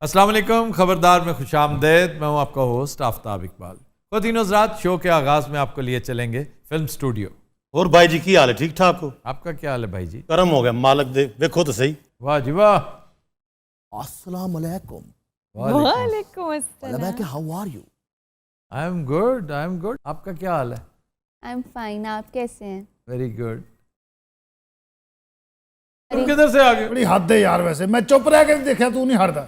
अस्सलाम वालेकुम, खबरदार में खुशामदेद। मैं हूं आपका होस्ट आफ्ताब इकबाल। ख़वातीन हज़रात, शो के आगाज़ में आपको लिए चलेंगे फिल्म स्टूडियो। और भाई जी की हाल है? ठीक ठाक हो? आपका क्या हाल है भाई जी? करम हो गया मालक दे, देखो तो सही। वाह जी वाह। अस्सलाम वालेकुम। वालेकुम अस्सलाम। कि how are you? I am good, I am good. आपका क्या हाल है? आई एम फाइन, आप कैसे हैं? Very good. तुम किधर से आ गए? बड़ी हद है यार। वैसे मैं चुप रह के देखा, तू नहीं हटता।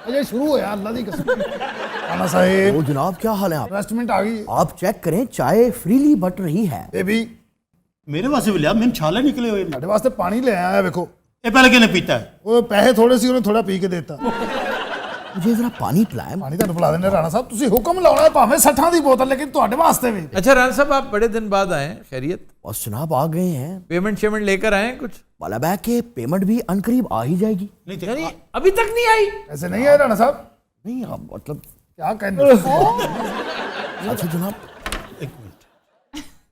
अजय शुरू हो यार, अल्लाह दी कसम। राणा साहब, ओ जनाब, क्या हाल है आप? इन्वेस्टमेंट आ गई। आप चेक करें, चाय फ्रीली बट रही है। बेबी, मेरे वास्ते भी लिया, मैंने छाले निकले हुए ने। ਤੁਹਾਡੇ ਵਾਸਤੇ ਪਾਣੀ ਲੈ ਆਇਆ ਵੇਖੋ। ये पहले किने पीता है? ਉਹ ਪੈਸੇ ਥੋੜੇ ਸੀ, ਉਹਨੇ ਥੋੜਾ ਪੀ ਕੇ ਦਿੱਤਾ। मुझे जरा पानी पिलाएं। ਪਾਣੀ ਤੁਹਾਨੂੰ ਪਿਲਾ ਦਿੰਦੇ ਰਾਣਾ ਸਾਹਿਬ। ਤੁਸੀਂ ਹੁਕਮ ਲਾਉਣਾ ਹੈ ਭਾਵੇਂ 60 ਦੀ ਬੋਤਲ, ਲੇਕਿਨ ਤੁਹਾਡੇ ਵਾਸਤੇ ਵੀ। अच्छा राना साहब, आप बड़े दिन बाद आए हैं, खैरियत? बस जनाब आ गए हैं। पेमेंट शेमेंट लेकर आए हैं कुछ? मतलब है कि पेमेंट भी अनकरीब आ ही जाएगी। नहीं तो यानी अभी तक नहीं आई? ऐसे नहीं है राणा साहब, नहीं आप मतलब क्या कहने। अच्छा जनाब, एक मिनट।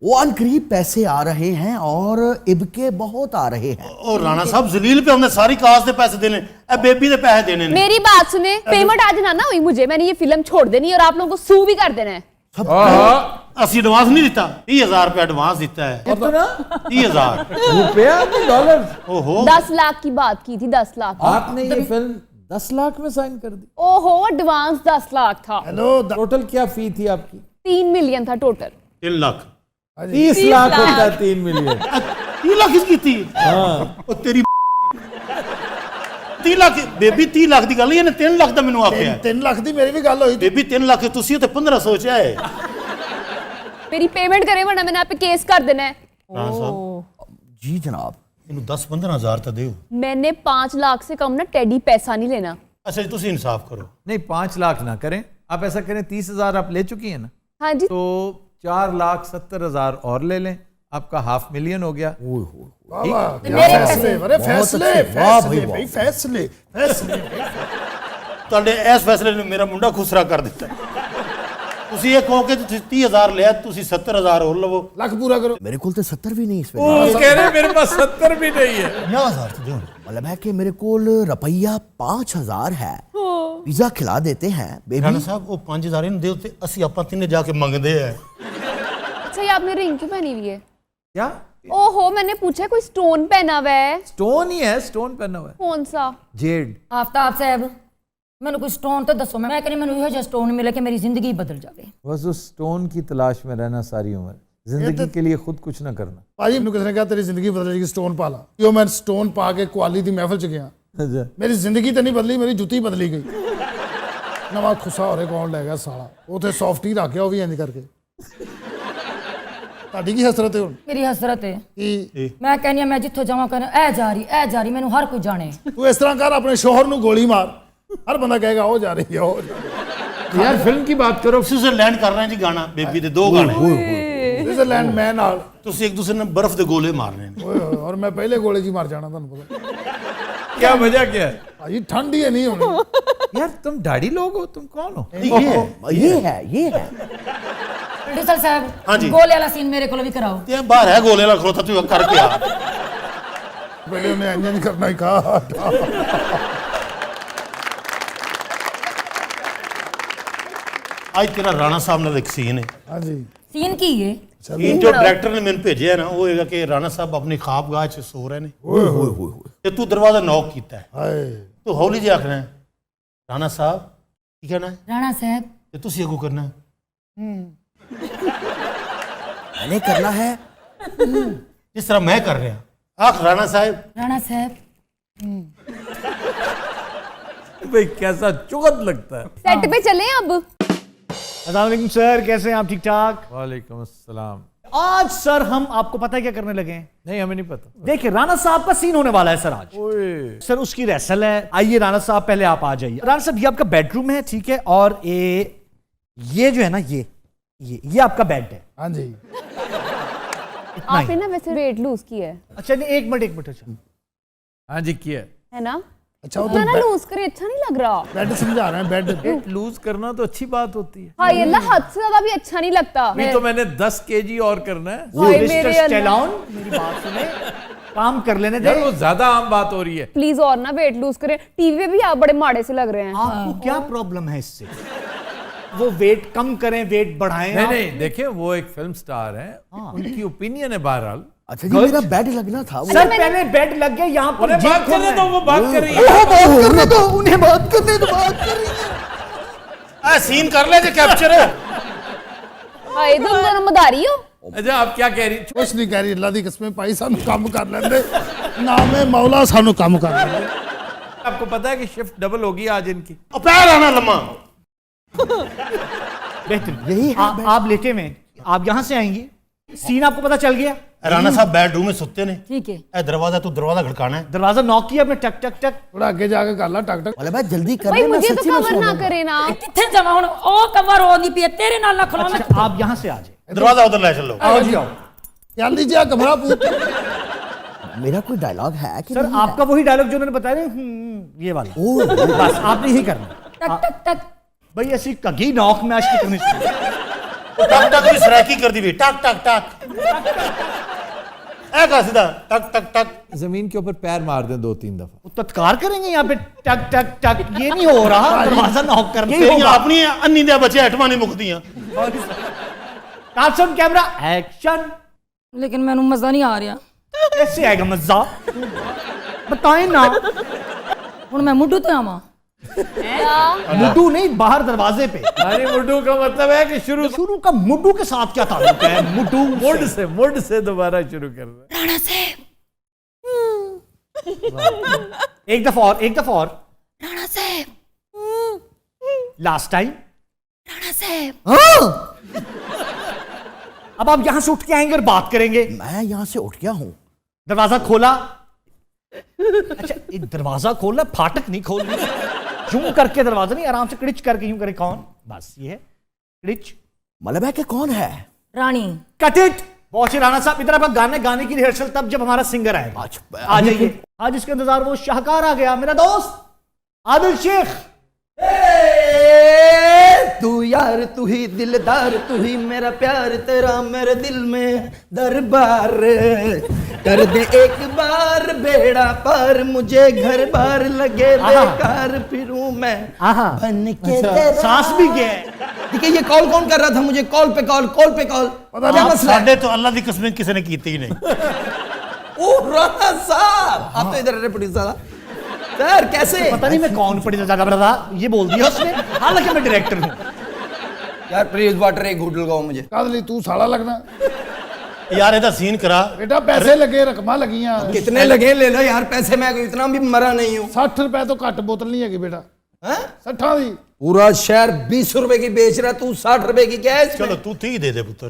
वो अनकरीब पैसे आ रहे हैं और इबके बहुत आ रहे हैं। और राणा साहब जलील पे हमने सारी काज के पैसे देने, अब बेबी के पैसे देने ने। मेरी बात सुने, पेमेंट आज ना हुई मुझे, मैंने ये फिल्म छोड़ देनी और आप लोगों को सू भी कर देना है। असि एडवांस नहीं दिता, 30,000 रुपया एडवांस दिता है। कितना? 30,000 रुपया कि डॉलर? ओहो, 10 लाख की बात की थी, 10 लाख। आपने ये फिल्म 10 लाख में साइन कर दी? ओहो, एडवांस 10 लाख था। हेलो, टोटल क्या फी थी आपकी? 3 मिलियन था टोटल। 3 लाख। 30 लाख होता है 3 मिलियन। 3 लाख इसकी थी। हाँ। ओ तेरी 3 लाख बेबी, 30 लाख की गल, इन्हें 3 लाख का मैनू आख्या। 3 ਲੱਖ ਦੀ ਮੇਰੀ ਵੀ ਗੱਲ ਹੋਈ। बेबी 3 लाख तुसी तो 15 सोचा है। मेरी पेमेंट करे वरना मैंने आप पे केस कर देना है। राणा साहब, जी जनाब। इन्हें 10-15 हज़ार तो दो। मैंने 5 लाख से कम ना टेडी पैसा नहीं लेना। अच्छा जी, तुसी इंसाफ करो। नहीं, 5 लाख ना करें आप, ऐसा करें 30,000 आप ले चुकी हैं ना, हाँ जी, तो 4,70,000 और ले लें, आपका $500,000 हो गया। वाह वाह, क्या फैसले, अरे फैसले, वाह भाई, फैसले भाई, फैसले फैसले। ਤੁਹਾਡੇ ਇਸ ਫੈਸਲੇ ਨੇ ਮੇਰਾ ਮੁੰਡਾ ਖੁਸਰਾ ਕਰ ਦਿੱਤਾ। ਤੁਸੀਂ ਇਹ ਕਹੋ ਕਿ ਤੁਸੀਂ 30,000 ਲਿਆ, ਤੁਸੀਂ 70,000 ਹੋਰ ਲਵੋ। ਲੱਖ पूरा करो। मेरे को तो 70 भी नहीं इस वो कह रहे मेरे पास 70 भी नहीं है। 50,000 तो दो। मतलब है कि मेरे को रुपया 5,000 है। पिज्जा खिला देते हैं बेबी। राणा साहब, वो 5,000 इन दे ते ਅਸੀਂ ਆਪਾਂ ਤਿੰਨੇ ਜਾ ਕੇ ਮੰਗਦੇ ਆ। अच्छा ये आपने रिंग क्यों पहनी हुई है? क्या ओहो, मैंने पूछा कोई स्टोन पहना हुआ है। स्टोन ही है? स्टोन पहना हुआ है? कौन सा? जेड। आफ्ताब साहब, मैंने कोई स्टोन तो दसो। मैं कहनी मैंने यो स्टोन मिले कि मेरी जिंदगी बदल जाए। बस उस स्टोन की तलाश में रहना सारी उम्र, जिंदगी के लिए खुद कुछ ना करना। ਭਾਜੀ ਮੈਨੂੰ ਕਿਸੇ ਨੇ ਕਿਹਾ ਤੇਰੀ ਜ਼ਿੰਦਗੀ ਬਦਲ ਜਾਏਗੀ, ਸਟੋਨ ਪਾ ਲਾ। ਕਿਉਂ? ਮੈਂ ਸਟੋਨ ਪਾ ਕੇ ਕੁਆਲੀ ਦੀ ਮਹਿਫਲ ਚ ਗਿਆ, अच्छा, ਮੇਰੀ ਜ਼ਿੰਦਗੀ ਤਾਂ ਨਹੀਂ ਬਦਲੀ, ਮੇਰੀ ਜੁੱਤੀ ਬਦਲੀ ਗਈ। ਨਵਾਂ ਖੁੱਸਾ ਹੋਰੇ ਕੌਣ ਲੈ ਗਿਆ ਸਾਲਾ, ਉਥੇ ਸੌਫਟੀ ਰੱਖ ਗਿਆ, ਉਹ ਵੀ ਇੰਜ ਕਰਕੇ। ਤੁਹਾਡੀ ਕੀ ਹਸਰਤ ਹੈ ਹੁਣ? मेरी हसरत है, ਕੀ मैं कहनी मैं जिथों जावा कर ए जा रही मैनू हर कोई जाने। ਤੂੰ ਇਸ ਤਰ੍ਹਾਂ ਕਰ, ਆਪਣੇ ਸ਼ੋਹਰ ਨੂੰ ਗੋਲੀ ਮਾਰ, ਹਰ ਬੰਦਾ ਕਹੇਗਾ ਉਹ ਜਾ ਰਹੀ ਹੈ, ਉਹ ਜਾ ਰਹੀ ਹੈ। यार फिल्म की बात करो। स्विट्जरलैंड कर रहे हैं जी गाना, बेबी दे 2 गाने। स्विट्जरलैंड मैं नाल, ਤੁਸੀਂ ਇੱਕ ਦੂਸਰੇ ਨਾਲ ਬਰਫ਼ ਦੇ ਗੋਲੇ ਮਾਰਨੇ ਨੇ। ਓਏ ਹੋਏ, ਔਰ ਮੈਂ ਪਹਿਲੇ ਗੋਲੇ 'ਚ ਹੀ ਮਰ ਜਾਣਾ, ਤੁਹਾਨੂੰ ਪਤਾ। क्या वजह क्या है? ਭਾਜੀ ਠੰਡ ਹੀ ਨਹੀਂ ਹੋਣੀ। यार तुम दाढ़ी लोग हो, तुम कौन हो? ये है प्रोड्यूसर साहब, हाँ जी। गोले वाला सीन मेरे को भी कराओ। ਤੇ ਬਾਹਰ ਹੈ ਗੋਲੇ ਵਾਲਾ ਖਲੋਤਾ, ਤੂੰ ਕਰਕੇ ਆ। ਪਹਿਲੇ ਉਹਨੇ ਇੰਜ ਨਹੀਂ ਕਰਨਾ ਹੀ ਕਹਾ। ਅੱਜ ਤੇਰਾ ਰਾਣਾ ਸਾਹਿਬ ਨਾਲ ਇੱਕ ਸੀਨ ਹੈ। ਹਾਂਜੀ, सीन की ये ਇਹ ਜੋ ਡਾਇਰੈਕਟਰ ਨੇ ਮੈਨੂੰ ਭੇਜਿਆ ਨਾ, ਉਹ ਹੈਗਾ ਕਿ ਰਾਣਾ ਸਾਹਿਬ ਆਪਣੀ ਖਾਬਗਾਹ 'ਚ ਸੋ ਰਹੇ ਨੇ ਓਏ ਹੋਏ ਹੋਏ ਤੇ ਤੂੰ ਦਰਵਾਜ਼ਾ ਨੌਕ ਕੀਤਾ ਹੈ। ਹਾਏ, ਤੂੰ ਹੌਲੀ ਜਿਹਾ ਆਖਣਾ ਹੈ, ਰਾਣਾ ਸਾਹਿਬ ਕੀ ਕਹਿਣਾ ਹੈ, राणा साहब। ਤੇ ਤੁਸੀਂ ਅੱਗੋਂ ਕਰਨਾ ਹੈ, मैंने करना है। ਜਿਸ ਤਰ੍ਹਾਂ ਮੈਂ ਕਰ ਰਿਹਾ। ਆਖ ਰਾਣਾ ਸਾਹਿਬ। राणा साहब, भाई कैसा चुगत लगता है। सेट पे चले अब। अस्सलाम वालेकुम सर, कैसे हैं आप? ठीक ठाक। वालेकुम अस्सलाम। आज सर हम आपको पता है क्या करने लगे हैं? नहीं, हमें नहीं पता। देखिए, राणा साहब का सीन होने वाला है सर आज। ओए, सर उसकी रेसल है। आइए राणा साहब, पहले आप आ जाइए। राणा साहब, ये आपका बेडरूम है, ठीक है? और ये जो है ना, ये आपका बेड है। ਹਾਂਜੀ। आपने ना वैसे वेट लूज किया है, अच्छा नहीं, एक मिनट। अच्छा, हाँ जी किया। है ना? अच्छा, वो इतना ना तो लूज करे अच्छा नहीं लग रहा। बेड समझा रहे हैं, बेड। वेट लूज करना तो अच्छी बात होती है। हाँ, ये ना हद से ज्यादा भी अच्छा नहीं लगता। अभी तो मैंने 10 kg और करना है। हाय मिस्टर मेरे अल्लाह। स्टेलॉन, मेरी बात सुने। काम कर लेने दे। यार वो ज्यादा आम बात हो रही है। प्लीज और ना वेट लूज करें, टीवी पे भी आप बड़े माड़े से लग रहे हैं। आपको क्या प्रॉब्लम है इससे? वो वेट कम करें, वेट बढ़ाएं। नहीं नहीं, देखिए वो एक फिल्म स्टार है, उनकी ओपिनियन है बहरहाल। अच्छा जी, मेरा बेड लगना था वो। सर पहले बेड लग गया, यहाँ पर उन्हें बात करने दो, वो बात कर रही है। बात करने दो, उन्हें बात करने दो, बात कर रही है। सीन कर ले जो कैप्चर है। हाय तुम दोनों मदारी हो। अच्छा आप क्या कह रही? कुछ नहीं कह रही, अल्लाह दी कसम भाई सानू काम कर लेंदे, नाम है मौला सानू काम कर लेंदे। आपको पता है कि शिफ्ट डबल होगी आज इनकी। पैर आना लम्मा। बेहतर यही है आप लेटे में, आप यहाँ से आएंगी, सीन आपको पता चल गया। राणा साहब बेडरूम में सुते ने, ठीक है। ए दरवाजा तू दरवाजा खड़काना है। दरवाजा नॉक किया आपने, टक टक टक। थोड़ा आगे जाके कर ला टक टक। बोले भाई जल्दी कर भाई ले, मैं मुझे तो सच्ची में कवर सो ना जाऊंगा। करे ना। किथे जावा हुन, ओ कवर हो नहीं पिए तेरे नाल ना खलो मैं। अच्छा, आप यहाँ से आ जाए। दरवाजा उधर ले चलो। आओ जी आओ। जल्दी जा कमरा पूछ। मेरा कोई डायलॉग है कि सर नहीं है? आपका वही डायलॉग जो मैंने बताया ना, ये वाला। ओ, बस आपने यही करना। टक टक टक। भाई ऐसी कगी नॉक मैच की करनी चाहिए। टक टक भी सराकी कर दी भी, टक टक टक। ए का सीधा टक टक टक। जमीन के ऊपर पैर मार दें 2-3 दफा। वो तत्कार करेंगे यहाँ पे, टक टक टक। ये नहीं हो रहा, दरवाजा नॉक करना ही तेरी होगा। अपनी अन्नी दे बच्चे हटवा नहीं मुकदियां। Action camera action. लेकिन मैनू मजा नहीं आ रहा। कैसे आएगा मजा? बताएं ना। हुन मैं मुड्डू ते आवा। मुड्डू नहीं, बाहर दरवाजे पे। अरे मुड्डू का मतलब है कि शुरू का मुड्डू के साथ क्या ताल्लुक है? मुड्डू मुड से दोबारा शुरू कर रहे हैं। राणा से एक दफा और, एक दफा और। राणा से लास्ट टाइम। राणा से अब आप यहां से उठ के आएंगे और बात करेंगे। मैं यहाँ से उठ गया हूँ। दरवाजा खोला। अच्छा एक दरवाजा खोलना, फाटक नहीं खोलना। यूं करके दरवाजा नहीं, आराम से क्रिच करके यूं करे। कौन? बस ये है क्रिच। मतलब है कि कौन है? रानी। Cut it. पहुंचे राणा साहब इधर। आप गाने की रिहर्सल तब जब हमारा सिंगर आएगा। अच्छा, आ जाइए। आज इसके इंतजार वो शाहकार आ गया, मेरा दोस्त आदिल शेख। तू यार, तू ही दिलदार, तू ही मेरा प्यार, तेरा मेरे दिल में दरबार, कर दे एक बार बेड़ा पार, मुझे घर बार लगे बेकार, फिरूं मैं बन के तेरा। सांस भी गया है। देखिए ये कॉल कौन कर रहा था मुझे? कॉल पे कॉल, कॉल पे कॉल। पता क्या नहीं मसला है? साढ़े तो अल्लाह की कसम किसी ने कीती ही नहीं। ओ राणा साहब, आप तो इधर रहे प्रोड्यूसर सर, कैसे? पता नहीं मैं कौन पड़ी ज्यादा बड़ा, ये बोल दिया उसने। हालांकि मैं डायरेक्टर हूँ। यार प्लीज वाटर एक घूट लगाओ मुझे। कादली तू साला लगना यार ਇਹਦਾ सीन करा। बेटा, पैसे लगे, रकमा लगियां। कितने लगे ले लो यार पैसे, मैं कोई इतना भी मरा नहीं हूँ। 60 रुपए तो घट बोतल नहीं है बेटा। हैं? 60 दी। पूरा शहर 20 रुपए की बेच रहा, तू 60 रुपए की क्या है इसमें? चलो तू 30 दे दे पुत्र।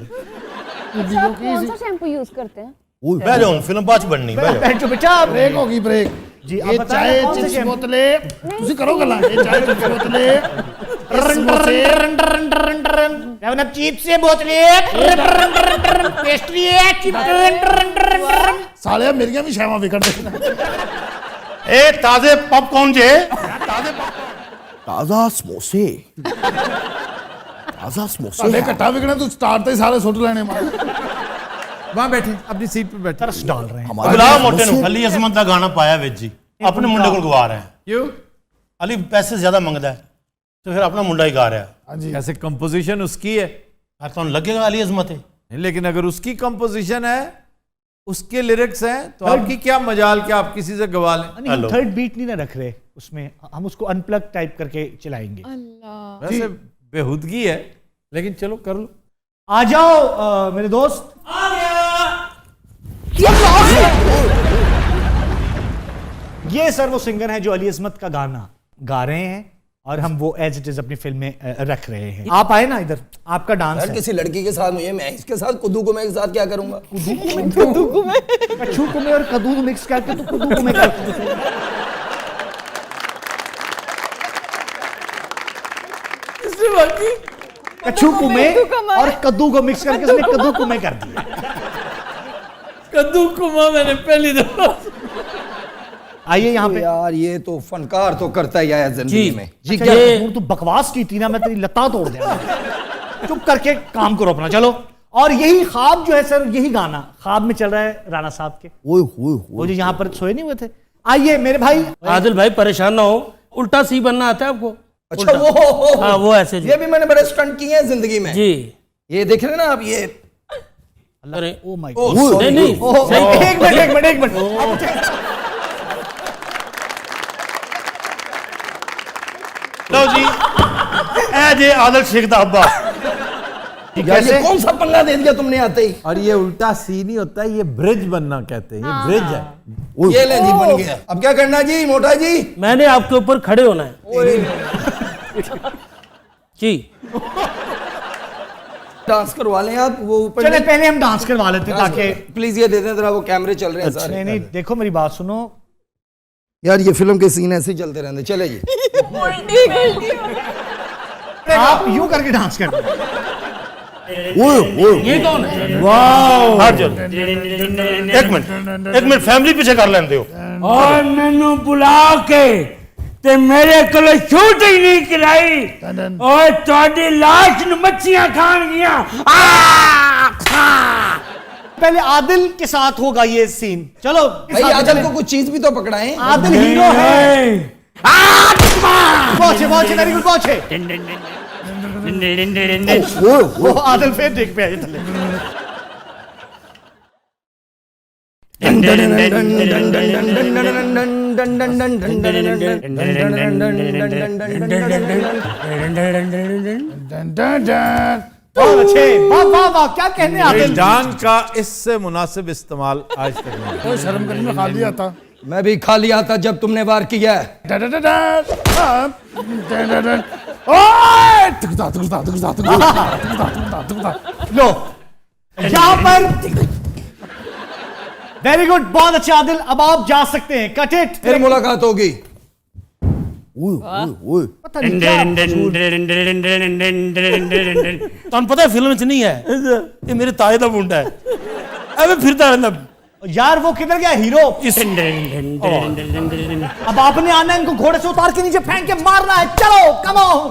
आप कौन सा शैम्पू यूज करते हैं? बह जाओ, फिल्म बाਅਦ ਚ ਬਣਨੀ ਬਹਿ ਜਾਓ। बैठो बेटा। ब्रेक होगी ब्रेक जी, आप ये बताएं चाय कौन से चिप्स शैम्पू? बोतले तुसी करो गल्ला। ये चाय चिप्स बोतले, चिप्स से बोतले, पेस्ट्री है, साले मेरियां भी शैवां विकट देखना। ए ताजे पॉपकॉर्न जे। ताजा समोसे, ताजा समोसे साले हैं। कट्टा विकना, तू स्टार्ट ते सारे सुट लेने मार। वहां बैठे, अपनी सीट पे बैठे। तरस डाल रहे हैं। हमारे ਬੁਲਾ लिए ਮੋਟੇ ਨੂੰ। समोसे- ਅਲੀ ਅਜ਼ਮਤ ਦਾ ਗਾਣਾ ਪਾਇਆ ਵਿੱਚ ਜੀ, ਆਪਣੇ ਮੁੰਡੇ ਕੋਲ ਗਵਾ ਰਿਹਾ ਹੈ। क्यों? ਅਲੀ ਪੈਸੇ ਜ਼ਿਆਦਾ ਮੰਗਦਾ ਹੈ तो फिर अपना मुंडा ही गा रहा है। हाँ जी, ऐसे कंपोजिशन उसकी है। यार तो लगेगा अली अजमत है। नहीं, लेकिन अगर उसकी कंपोजिशन है, उसके लिरिक्स हैं, तो आपकी क्या मजाल कि आप किसी से गवा लें। नहीं, हम थर्ड बीट नहीं ना रख रहे उसमें, हम उसको अनप्लग टाइप करके चलाएंगे। वैसे बेहूदगी है, लेकिन चलो कर लो। आ जाओ मेरे दोस्त। आ गया। ये सर वो सिंगर है जो अली अजमत का गाना गा रहे हैं और हम वो एज इट इज अपनी फिल्म में रख रहे हैं। आप आए ना इधर, आपका डांस यार है। किसी लड़की के साथ मुझे, मैं इसके साथ कुदू को मैं एक साथ क्या करूंगा? कच्छू कुमे और कद्दू को मिक्स करके तो कद्दू कुमे करते। कच्छू कुमे और कद्दू को मिक्स करके उसने कद्दू कुमे कर दिया। कद्दू कुमा मैंने पहली दफा। आइए यहाँ पे। यार ये तो फनकार तो करता ही आया जिंदगी में। जी क्या तू बकवास की थी ना, मैं तेरी लता तोड़ दिया। चुप करके काम करो अपना, चलो और यही ख्वाब जो है सर, यही गाना ख्वाब में चल रहा है राणा साहब के। ओए होए वो जो यहाँ पर सोए नहीं हुए थे। आइए मेरे भाई। आदिल भाई परेशान ना हो, उल्टा सी बनना आता है आपको? अच्छा वो हाँ वो ऐसे ये भी मैंने बड़े स्टंट किए हैं जिंदगी में जी। ये देख रहे हैं ना आप ये अरे oh my oh, God. sorry, नहीं नहीं एक मिनट लो जी ए जे आदल शेख दा अब्बा यार ये कौन सा पंगा दे दिया तुमने आते ही। और ये उल्टा सी नहीं होता, ये ब्रिज बनना कहते हैं, ये ब्रिज है। ये ले जी बन गया। अब क्या करना जी मोटा जी? मैंने आपके ऊपर खड़े होना है जी। डांस करवा लें आप वो ऊपर। चले पहले हम डांस करवा लेते हैं ताकि। प्लीज ये दे दें जरा, वो कैमरे चल रहे हैं सारे। नहीं नहीं देखो मेरी बात सुनो यार ये फिल्म के सीन ऐसे ही चलते रहते। चले जी आप यूं करके डांस कर। ये कौन है? हट जाओ एक मिनट फैमिली पीछे कर लेंदे हो। और मैनू बुला के ते मेरे को शूटिंग नहीं कराई और ਤੁਹਾਡੀ लाश ਨੂੰ मच्छियां खान गया। पहले आदिल के साथ होगा ये सीन। चलो भाई आदिल को कुछ चीज भी तो पकड़ाएं। आदिल हीरो है। पहुंचे पहुंचे वेरी गुड पहुंचे। वो आदिल फिर देख पे आए थले। बहुत अच्छे, वाह वाह वाह, क्या कहने आदिल। जान का इससे मुनासिब इस्तेमाल आज तक नहीं। कोई शर्म करने में खा लिया था। मैं भी खा लिया था जब तुमने वार किया है। लो यहाँ पर वेरी गुड, बहुत अच्छा आदिल। अब आप जा सकते हैं। Cut it. फिर मुलाकात होगी। पता नहीं क्या ਤੁਹਾਨੂੰ ਪਤਾ ਫਿਲਮ ਚ ਨਹੀਂ ਹੈ, ਇਹ ਮੇਰੇ ਤਾਏ ਦਾ ਮੁੰਡਾ ਹੈ, ਐਵੇਂ ਫਿਰਦਾ ਰਹਿੰਦਾ। यार वो किधर गया हीरो? अब आपने आना है, इनको घोड़े से उतार के नीचे फेंक के मारना है। चलो कम ऑन।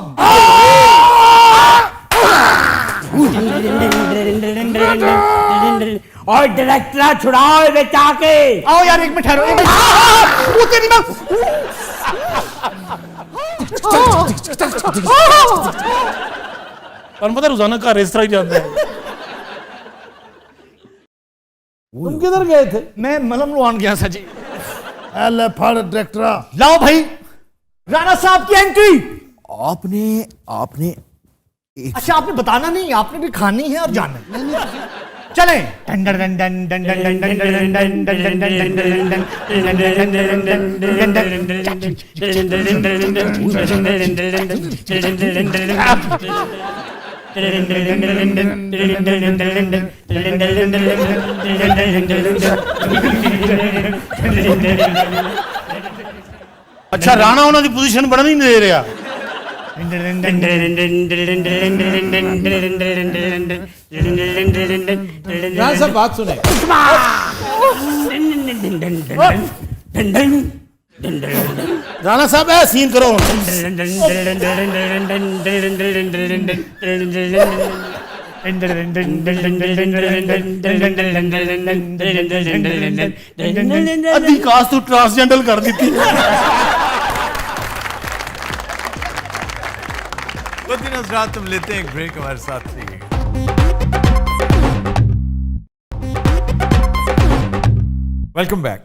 और डायरेक्टर छुड़ाओ बेच आके। आओ यार एक मिनट ठहरो, एक मिनट। वो तेरी मैं ਤੁਹਾਨੂੰ ਪਤਾ ਰੋਜ਼ਾਨਾ ਘਰ ਇਸ ਤਰ੍ਹਾਂ ਹੀ ਜਾਂਦਾ ਹੈ। तुम किधर गए थे? मैं मलम लुआन गया था जी। एल फड़ डायरेक्टरा लाओ भाई राणा साहब की एंट्री। आपने अच्छा आपने बताना नहीं, आपने भी खानी है और जाना है। चले अच्छा राणा ਉਹਨਾਂ ਦੀ ਪੋਜੀਸ਼ਨ ਬਣ ਨਹੀਂ ਦੇ ਰਿਹਾ। यहाँ सब बात सुने। ਰਾਣਾ ਸਾਹਿਬ ਇਹ ਸੀਨ ਕਰੋ। ਅੱਧੀ ਕਾਸਟ ਤੂੰ ਟ੍ਰਾਂਸਜੈਂਡਰ ਕਰ ਦਿੱਤੀ। दिन रात तुम लेते हैं एक ब्रेक, हमारे साथ रहिएगा। वेलकम बैक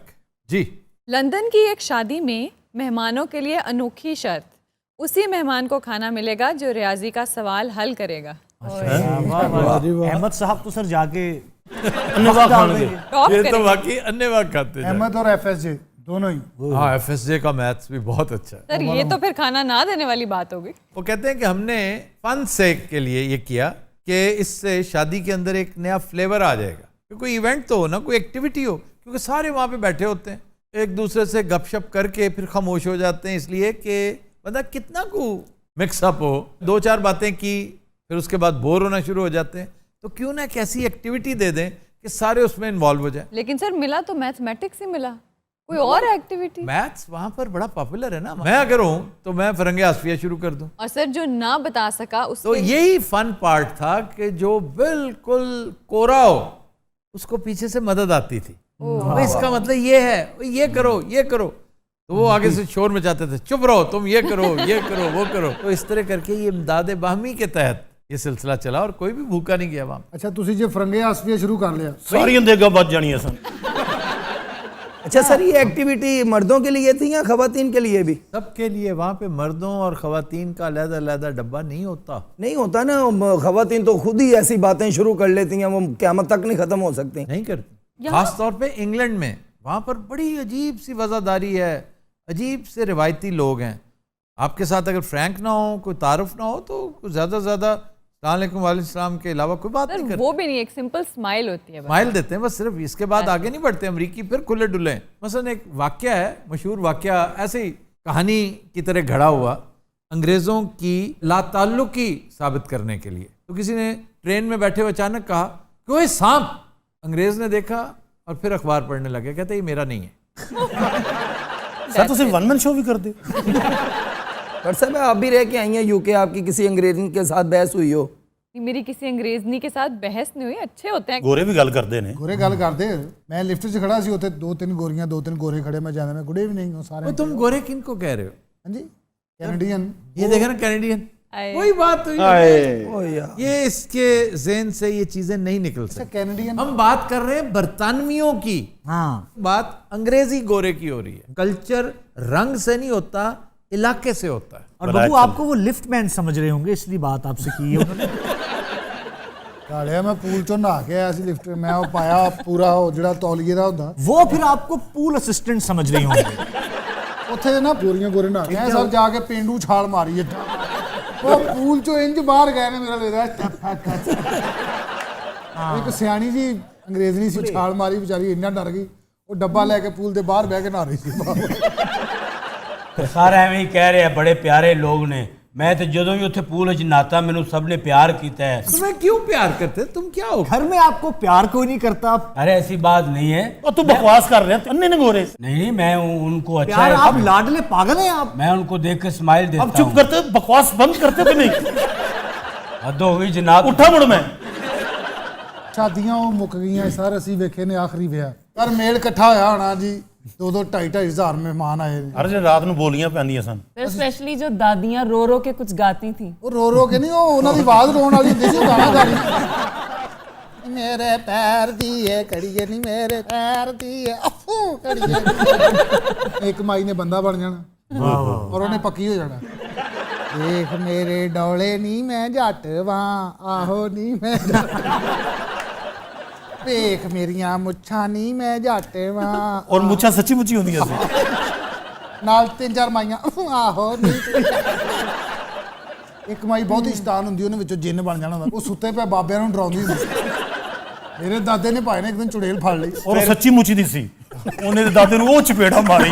जी। लंदन की एक शादी में मेहमानों के लिए अनोखी शर्त, उसी मेहमान को खाना मिलेगा जो रियाजी का सवाल हल करेगा। अहमद साहब तो सर जाके टॉप ये तो करेगा। वाकई अन्य वाक खाते हैं। अहमद और एफएसजे दोनों ही। हाँ एफएसजे का मैथ्स भी बहुत अच्छा है। सर ये तो फिर खाना ना देने वाली बात होगी। वो कहते हैं कि हमने फन सेक के लिए ये किया कि इससे शादी के अंदर एक नया फ्लेवर आ जाएगा, कि कोई इवेंट तो हो ना, कोई एक्टिविटी हो, क्योंकि सारे वहाँ पे बैठे होते हैं, एक दूसरे से गपशप करके फिर खामोश हो जाते हैं, इसलिए कि मतलब कितना को मिक्सअप हो, दो चार बातें की फिर उसके बाद बोर होना शुरू हो जाते हैं, तो क्यों ना एक ऐसी एक्टिविटी दे दें कि सारे उसमें इन्वॉल्व हो जाए। लेकिन सर मिला तो मैथमेटिक्स ही मिला। कोई और एक्टिविटी? मैथ्स वहां पर बड़ा पॉपुलर है ना। मैं अगर हूं तो मैं फरंगे आसफिया शुरू कर दूं। और सर जो ना बता सका उसके तो यही फन पार्ट था कि जो बिल्कुल कोरा हो उसको पीछे से मदद आती थी। तो इसका मतलब ये है, ये करो ये करो, तो वो आगे से शोर मचाते थे, चुप रहो तुम, ये करो वो करो। तो इस तरह करके ये इमदाद बाहमी के तहत ये सिलसिला चला और कोई भी भूखा नहीं गया वहां। अच्छा ਤੁਸੀਂ ਜੇ ਫਰੰਗੇ ਆਸਫੀਆ ਸ਼ੁਰੂ ਕਰ ਲਿਆ। ਸਾਰੀਆਂ ਦੇਗਾ ਵੱਜ ਜਾਣੀਆਂ ਸਨ। अच्छा सर, ये एक्टिविटी मर्दों के लिए थी या खवातीन के लिए भी? सबके लिए। वहां पे मर्दों और खवातीन का अलग-अलग डब्बा नहीं होता। नहीं होता ना, खवातीन तो खुद ही ऐसी बातें शुरू कर लेती हैं, वो क़यामत तक नहीं खत्म हो सकती। नहीं करती। खास तौर पे इंग्लैंड में वहां पर बड़ी अजीब सी वज़ादारी है, अजीब से रिवायती लोग हैं। आपके साथ अगर फ्रैंक ना हो, कोई तारुफ ना हो, तो ज़्यादा से ज़्यादा अस्सलाम वालेकुम के अलावा कोई बात नहीं करते। वो भी नहीं, एक सिंपल स्माइल होती है, स्माइल देते हैं बस, सिर्फ इसके बाद आगे नहीं बढ़ते। अमरीकी फिर खुले डुले हैं। मसलन एक वाकया है, मशहूर वाकया, ऐसे ही कहानी की तरह घड़ा हुआ, अंग्रेज़ों की लाताल्लुकी साबित करने के लिए। तो किसी ने ट्रेन में बैठे हुए अचानक कहा कि वो सांप। अंग्रेज़ ने देखा और फिर अखबार पढ़ने लगे, कहते ये मेरा नहीं है। सर ਤੁਸੀਂ वन मैन शो भी कर दे। पर साहब आप भी रह के आई हैं यूके, आपकी किसी अंग्रेज़ी के साथ बहस हुई हो? मेरी किसी अंग्रेजनी के साथ बहस नहीं हुई। अच्छे होते हैं ਗੋਰੇ ਵੀ ਗੱਲ ਕਰਦੇ ਨੇ। ਗੋਰੇ ਗੱਲ ਕਰਦੇ। ਮੈਂ ਲਿਫਟ 'ਚ ਖੜਾ ਸੀ, ਉੱਥੇ 2-3 ਗੋਰੀਆਂ 2-3 ਗੋਰੇ खड़े, मैं जाना, मैं गुडे भी नहीं हूँ सारे। तुम गोरे किन को कह रहे हो? हाँ जी, कैनेडियन। ये देखा ना, कैनेडियन, आए। वही बात हुई। ओ यार, ये इसके ज़हन से ये चीजें नहीं निकल सकती। कैनेडियन। हम बात कर रहे हैं बरतानवियों की। हाँ, बात अंग्रेजी गोरे की हो रही है। कल्चर रंग से नहीं होता, इलाके से होता है। और बबू आपको वो लिफ्ट मैन समझ रहे होंगे, इसलिए बात आपसे की है उन्होंने। ਕਾਲਿਆ ਮੈਂ ਪੂਲ ਚੋਂ ਨਹਾ ਕੇ ਆਇਆ ਸੀ ਲਿਫਟ, ਮੈਂ ਉਹ ਪਾਇਆ ਪੂਰਾ ਉਹ ਜਿਹੜਾ ਤੌਲੀਏ ਦਾ ਹੁੰਦਾ, वो फिर आपको पूल असिस्टेंट समझ रहे होंगे। ਉੱਥੇ ਦੇ ਨਾ ਗੋਰੀਆਂ ਗੋਰੇ ਨਹਾ ਕੇ ਆਏ ਸਭ, ਜਾ ਕੇ ਪੇਂਡੂ ਛਾਲ ਮਾਰੀ ਏਦਾਂ, ਉਹ ਪੂਲ ਚੋਂ ਇੰਜ ਬਾਹਰ ਗਏ ਨੇ, ਮੇਰਾ ਲੱਗਦਾ ਇੱਕ ਸਿਆਣੀ ਜੀ ਅੰਗਰੇਜ਼ਨੀ ਸੀ, ਛਾਲ ਮਾਰੀ, ਵਿਚਾਰੀ ਇੰਨਾ ਡਰ ਗਈ, ਉਹ ਡੱਬਾ ਲੈ ਕੇ ਪੂਲ ਦੇ ਬਾਹਰ ਬਹਿ ਕੇ ਨਹਾ ਰਹੀ ਸੀ। सारे एवं ही कह रहे हैं, बड़े प्यारे लोग ने। मैं तो जो भी उत्थे पूल च नाता, मैनू सब ने प्यार किया है। तुम्हें क्यों प्यार करते? तुम क्या हो? घर में आपको प्यार कोई नहीं करता। अरे ऐसी बात नहीं है। ਉਹ ਤੂੰ ਬਕਵਾਸ ਕਰ ਰਿਹਾ, अन्ने ने गोरे। नहीं, मैं उनको अच्छा प्यार, है, आप लाडले पागल हैं आप। मैं उनको देख के स्माइल देता अब चुप हूं। करते, बकवास बंद करते कि नहीं? हद हो गई जनाब। उठा मुड़ मैं। ਸ਼ਾਦੀਆਂ ਉਹ ਮੁੱਕ ਗਈਆਂ ਸਰ, ਅਸੀਂ ਵੇਖੇ ਨੇ ਆਖਰੀ ਵਿਆਹ। ਪਰ ਮੇਲ ਇਕੱਠਾ ਹੋਇਆ ਹੋਣਾ ਜੀ, 2-2 2.5 ਮਹਿਮਾਨ ਆਏ ਨੇ। ਹਰ ਜੇ ਰਾਤ ਨੂੰ ਬੋਲੀਆਂ ਪੈਂਦੀਆਂ ਸਨ। स्पेशली जो दादियाँ रो रो के कुछ गाती थी। ਉਹ ਰੋ ਕੇ ਨਹੀਂ, ਉਹ ਉਹਨਾਂ ਦੀ ਆਵਾਜ਼ ਰੋਣ ਵਾਲੀ ਹੁੰਦੀ ਸੀ, ਉਹ ਗਾਣਾ ਗਾ ਰਹੀ, ਮੇਰੇ ਪੈਰ ਦੀ ਏ ਕੜੀਏ ਨੀ, ਮੇਰੇ ਪੈਰ ਦੀ ਏ ਅਫੂ ਕੜੀਏ। ਇੱਕ ਮਾਈ ਨੇ ਬੰਦਾ ਬਣ ਜਾਣਾ ਔਰ ਉਹਨੇ ਪੱਕੀ ਹੋ ਜਾਣਾ। ਦੇਖ ਮੇਰੇ ਡੌਲੇ ਨੀ ਮੈਂ ਜੱਟ ਵਾਂ, ਆਹੋ ਨੀ ਮੈਂ ਵੇਖ ਮੇਰੀਆਂ ਮੁੱਛਾਂ ਨੀ ਮੈਂ ਜੱਟ ਵਾਂ, ਔਰ ਮੁੱਛਾਂ ਸੱਚੀ ਮੁੱਚੀ ਹੁੰਦੀਆਂ ਸੀ। ਨਾਲ 3-4 ਮਾਈਆਂ ਆਹੋ ਨੀ। ਇੱਕ ਮਾਈ ਬਹੁਤ ਹੀ ਸ਼ੈਤਾਨ ਹੁੰਦੀ, ਉਹਨੇ ਵਿੱਚੋਂ ਜਿੰਨ ਬਣ ਜਾਣਾ ਹੁੰਦਾ, ਉਹ ਸੁੱਤੇ ਪਏ ਬਾਬਿਆਂ ਨੂੰ ਡਰਾਉਂਦੀ ਹੁੰਦੀ ਸੀ। ਮੇਰੇ ਦਾਦੇ ਨੇ ਭਾਈ ਨੇ ਇੱਕ ਦਿਨ ਚੁੜੇਲ ਫੜ ਲਈ, ਔਰ ਉਹ ਸੱਚੀ ਮੁੱਚੀ ਦੀ ਸੀ। ਉਹਨੇ ਦੇ ਦਾਦੇ ਨੂੰ ਉਹ ਚਪੇੜਾ ਮਾਰੀ।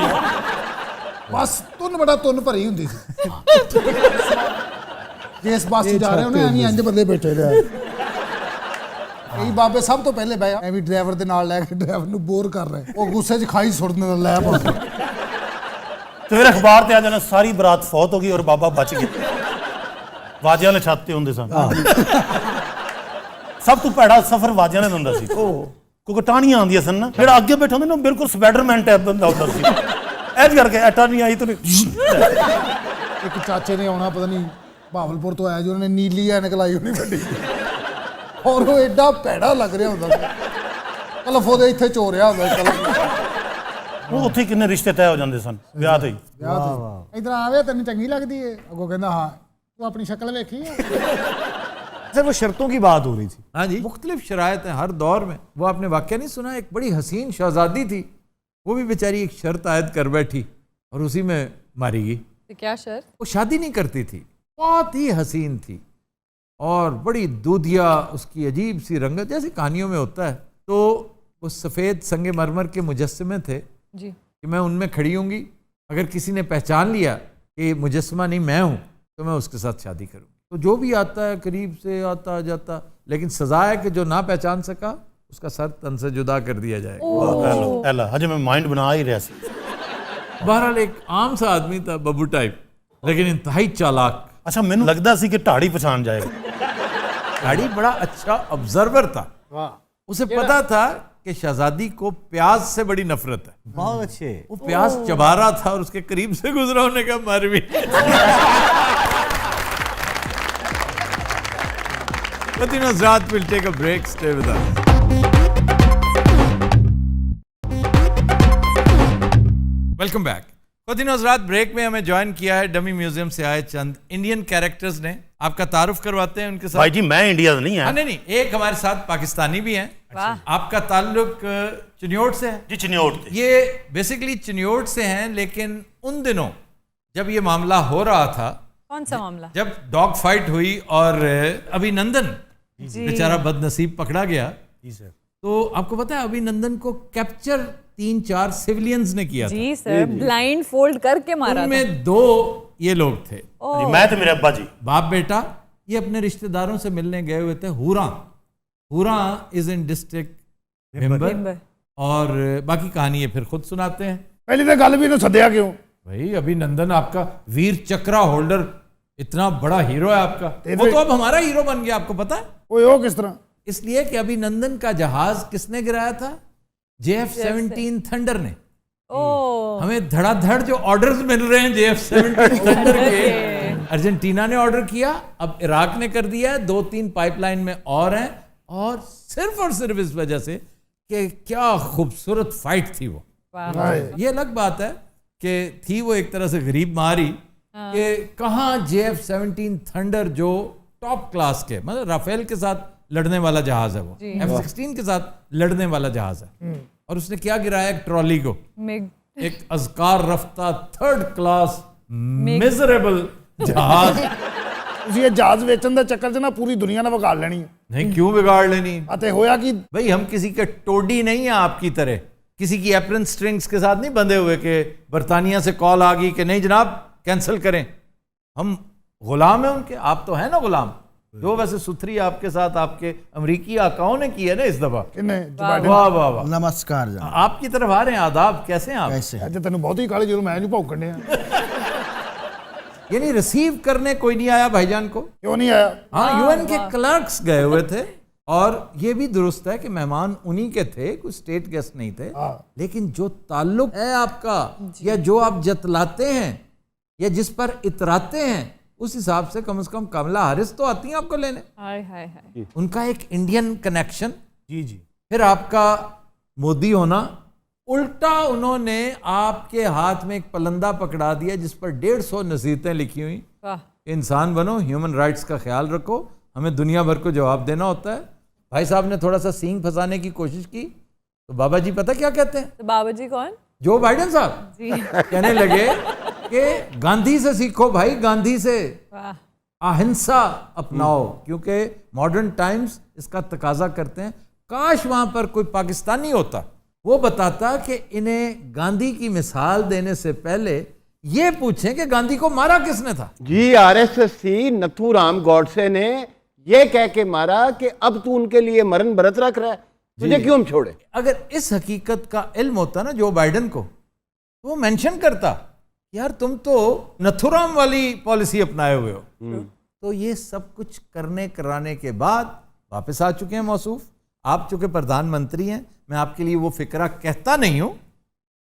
ਬਸ ਤੁੰਨ ਬੜਾ ਤੁੰਨ ਭਰੀ ਹੁੰਦੀ ਸੀ। ਜਿਸ ਬੱਸ 'ਚ ਜਾ ਰਹੇ ਉਹਨੇ ਐਵੇਂ ਇੰਜ ਬੰਦੇ ਬੈਠੇ ਰਹੇ। ਕਈ ਬਾਬੇ ਸਭ ਤੋਂ ਪਹਿਲੇ ਬਹਿ ਐਵੇਂ ਡਰਾਈਵਰ ਦੇ ਨਾਲ ਲੈ ਕੇ ਡਰਾਈਵਰ ਨੂੰ ਬੋਰ ਕਰ ਰਹੇ, ਉਹ ਗੁੱਸੇ 'ਚ ਖਾਈ ਸੁੱਟ ਦਿੰਦਾ, ਲੈ ਪਾ। ਤੇ ਫਿਰ ਅਖਬਾਰ ਤੇ ਆ ਜਾਣਾ, ਸਾਰੀ ਬਰਾਤ ਫੌਤ ਹੋ ਗਈ ਔਰ ਬਾਬਾ ਬਚ ਗਿਆ। ਵਾਜਿਆਂ ਵਾਲੇ ਛੱਤ ਤੇ ਹੁੰਦੇ ਸਨ। ਸਭ ਤੋਂ ਭੈੜਾ ਸਫ਼ਰ ਵਾਜਿਆਂ ਵਾਲੇ ਦਾ ਹੁੰਦਾ ਸੀ, ਕਿਉਂਕਿ ਟਾਹਣੀਆਂ ਆਉਂਦੀਆਂ ਸਨ ਨਾ, ਜਿਹੜਾ ਅੱਗੇ ਬੈਠਾ ਹੁੰਦਾ ਨਾ ਬਿਲਕੁਲ ਸਪਾਈਡਰਮੈਨ ਟਾਈਪ ਬੰਦਾ ਹੁੰਦਾ ਸੀ। ਐਜ ਕਰਕੇ ਟਾਹਣੀ ਆਈ ਤਾਂ ਇੱਕ ਚਾਚੇ ਨੇ ਆਉਣਾ, ਪਤਾ ਨਹੀਂ ਭਾਵਲਪੁਰ ਤੋਂ ਆਇਆ ਜੀ, ਉਹਨਾਂ ਨੇ ਨੀਲੀ ਐਨਕ ਲਾਈ ਹੋਣੀ ਵੱਡੀ, ਔਰ ਉਹ ਐਡਾ ਭੈੜਾ ਲੱਗ ਰਿਹਾ ਹੁੰਦਾ ਸੀ। ਕਲਫ ਉਹਦੇ ਇੱਥੇ ਚੋਰਿਆ ਹੁੰਦਾ ਕਲਫ। ਉਹ ਉੱਥੇ ਕਿੰਨੇ ਰਿਸ਼ਤੇ ਤੈਅ ਹੋ ਜਾਂਦੇ ਸਨ ਵਿਆਹ ਤੇ ਹੀ। ਇਧਰ ਆਵੇ, ਤੈਨੂੰ ਚੰਗੀ ਲੱਗਦੀ ਏ? ਅੱਗੋਂ ਕਹਿੰਦਾ ਹਾਂ। ਤੂੰ ਆਪਣੀ ਸ਼ਕਲ ਵੇਖੀ ਹੈ? सर वो शर्तों की बात हो रही थी। हाँ जी, मुख्तलिफ शराइत हैं हर दौर में। वो आपने वाकया नहीं सुना, एक बड़ी हसीन शहजादी थी, वो भी बेचारी एक शर्त आयद कर बैठी और उसी में मारी गई। तो क्या शर्त? वो शादी नहीं करती थी, बहुत ही हसीन थी और बड़ी दूधिया, उसकी अजीब सी रंगत, जैसे कहानियों में होता है। तो वो सफ़ेद संगे मरमर के मुजस्समे थे जी, कि मैं उनमें खड़ी होंगी, अगर किसी ने पहचान लिया कि मुजस्समा नहीं मैं हूँ तो मैं उसके साथ शादी करूँ। तो जो भी आता है करीब से आता जाता, लेकिन सज़ा है कि जो ना पहचान सका उसका सर तन से जुदा कर दिया जाएगा। ਐਲਾ ਹਜੇ ਮੈਂ ਮਾਈਂਡ ਬਣਾ ਹੀ ਰਿਹਾ ਸੀ। बहरहाल एक आम सा आदमी था, बब्बू टाइप, लेकिन इंतहाई चालाक। ਅੱਛਾ ਮੈਨੂੰ ਲੱਗਦਾ ਸੀ ਕਿ ਢਾੜੀ पहचान जाएगा। गाड़ी बड़ा अच्छा ऑब्जर्वर था। उसे पता था कि शहजादी को प्याज से बड़ी नफरत है। बहुत अच्छे। वो प्याज चबा रहा था और उसके करीब से गुजरा होने का मर भी। But you know, Zrat will take a break. Stay with us. Welcome back. खुदिनोज रात ब्रेक में हमें ज्वाइन किया है डमी म्यूजियम से आए चंद इंडियन कैरेक्टर्स ने। आपका तारुफ करवाते हैं उनके साथ। भाई जी मैं इंडिया नहीं है। नहीं, एक हमारे साथ पाकिस्तानी भी हैं। आपका ताल्लुक चिन्योट से है? जी चिन्योट से। ये बेसिकली चिन्योट से हैं, लेकिन उन दिनों जब ये मामला हो रहा था, कौन सा मामला? जब डॉग फाइट हुई और अभिनंदन बेचारा बदनसीब पकड़ा गया। जी सर। तो आपको पता है अभिनंदन को कैप्चर 3-4 सिविलियंस ने किया था। जी सर, ब्लाइंड फोल्ड करके मारा था। उनमें 2 ये लोग थे, जी मैं तो मेरे अब्बा जी, बाप बेटा। ये अपने रिश्तेदारों से मिलने गए हुए थे। हुरा इज इन डिस्ट्रिक्ट भिंबर, और बाकी कहानी ये फिर खुद सुनाते हैं। पहली तो गल भी इन्हों सद्या क्यों? भाई अभिनंदन आपका वीर चक्रा होल्डर, इतना बड़ा हीरो है आपका, वो तो अब हमारा हीरो बन गया, आपको पता है? वो किस तरह? इसलिए कि अभिनंदन का जहाज किसने गिराया था? JF-17 थंडर ने। हमें धड़ाधड़ जो ऑर्डर्स मिल रहे हैं JF-17 थंडर के, अर्जेंटीना ने ऑर्डर किया, अब इराक ने कर दिया, 2-3 पाइपलाइन में और हैं, और सिर्फ इस वजह से कि क्या खूबसूरत फाइट थी वो। ये अलग बात है कि थी वो एक तरह से गरीब मारी कि कहाँ JF-17 थंडर जो टॉप क्लास के, मतलब राफेल के साथ लड़ने वाला जहाज है, वो F-16 के साथ लड़ने वाला जहाज है, और उसने क्या गिराया? एक ट्रॉली को, एक अज़कार रफ्ता 3rd क्लास मिजरेबल जहाज। ये जहाज वेचन का चक्कर च ना पूरी दुनिया ने बिगाड़ लेनी है। नहीं, क्यों बिगाड़ लेनी? अते होया कि भाई हम किसी के टोडी नहीं है आपकी तरह, किसी की एप्रन स्ट्रिंग्स के साथ नहीं बंधे हुए कि बरतानिया से कॉल आ गई कि नहीं जनाब कैंसिल करें। हम गुलाम हैं उनके। आप तो है ना गुलाम, जो वैसे सुथरी आपके साथ आपके अमरीकी आकाओं ने की है ना इस दफा। वाह वाह वाह, नमस्कार जान। आपकी तरफ आ रहे हैं, आदाब, कैसे हैं आप? कैसे अज तेन बहुत ही काले जो मैं नहीं भौंकने यानी रिसीव करने कोई नहीं आया भाईजान को? क्यों नहीं आया? हाँ, यूएन के क्लर्क्स गए हुए थे, और ये भी दुरुस्त है कि मेहमान उन्हीं के थे, कुछ स्टेट गेस्ट नहीं थे। लेकिन जो ताल्लुक है आपका, या जो आप जतलाते हैं, या जिस पर इतराते हैं, उस हिसाब से कम कमला हारिस तो आती हैं आपको लेने। हाय हाय हाय। उनका एक इंडियन कनेक्शन, जी जी, फिर आपका मोदी होना, उल्टा उन्होंने आपके हाथ में एक पलंदा पकड़ा दिया जिस पर 150 नसीहतें लिखी हुई। इंसान बनो, ह्यूमन राइट्स का ख्याल रखो, हमें दुनिया भर को जवाब देना होता है। भाई साहब ने थोड़ा सा सींग फंसाने की कोशिश की, तो बाबा जी पता क्या कहते हैं? तो बाबा जी कौन? जो बाइडेन साहब जी। कहने लगे कि गांधी से सीखो भाई, गांधी से अहिंसा अपनाओ, क्योंकि मॉडर्न टाइम्स इसका तकाजा करते हैं। काश वहां पर कोई पाकिस्तानी होता, वो बताता कि इन्हें गांधी की मिसाल देने से पहले ये पूछें कि गांधी को मारा किसने था। जी RSS नथुराम गॉडसे ने ये कह के मारा कि अब तू उनके लिए मरण व्रत रख रहा है, तुझे क्यों हम छोड़े। अगर इस हकीकत का इल्म होता ना जो बाइडेन को, तो वो मेंशन करता, यार तुम तो नथुराम वाली पॉलिसी अपनाए हुए हो। तो ये सब कुछ करने कराने के बाद वापस आ चुके हैं मौसूफ। आप चूंकि प्रधानमंत्री हैं, मैं आपके लिए वो फिक्रा कहता नहीं हूं